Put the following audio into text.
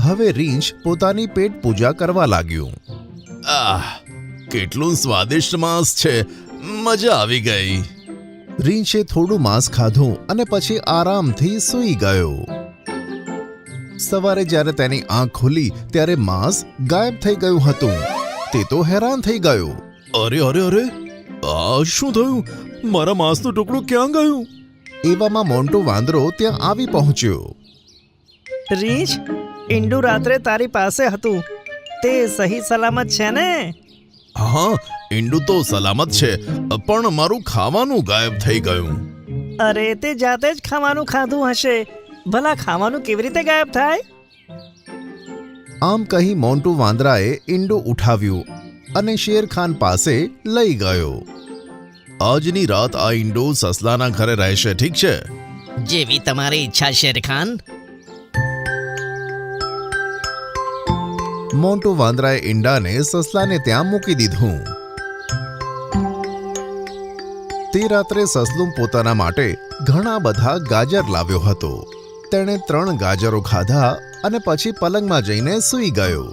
હવે રીંછ પોતાની પેટ પૂજા કરવા લાગ્યું. કેટલું સ્વાદિષ્ટ માંસ છે, મજા આવી ગઈ. રીંછે થોડું માંસ ખાધું અને પછી આરામથી સૂઈ ગયો. સવારે જ્યારે તેની આંખ ખુલી ત્યારે માંસ ગાયબ થઈ ગયું હતું. તે તો હેરાન થઈ ગયો. અરે અરે અરે, આ શું થયું? મારા માંસનું ટુકડું ક્યાં ગયું? એવામાં મોન્ટુ વાંદરો ત્યાં આવી પહોંચ્યો. રીંછ, ઈંડુ રાત્રે તારી પાસે હતું, તે સહી સલામત છે ને? હા, ઈંડું તો સલામત છે, પણ મારું ખાવાનું ગાયબ થઈ ગયું. અરે, તે જાતે જ ખાવાનું ખાધું હશે. ભલા ખાવાનું કેવી રીતે ગાયબ થાય? આમ કહી મોન્ટુ વાંદરાએ ઈંડું ઉઠાવ્યું અને શેરખાન પાસે લઈ ગયો. આજની રાત આ ઈંડું સસલાના ઘરે રહેશે, ઠીક છે? જેવી તમારી ઈચ્છા શેરખાન. મોન્ટુ વાંદરાએ ઈંડાને સસલાને ત્યાં મૂકી દીધું. તે રાત્રે સસલું પોતાના માટે ઘણા બધા ગાજર લાવ્યો હતો. તેણે 3 ગાજરો ખાધા અને પછી પલંગમાં જઈને સૂઈ ગયો.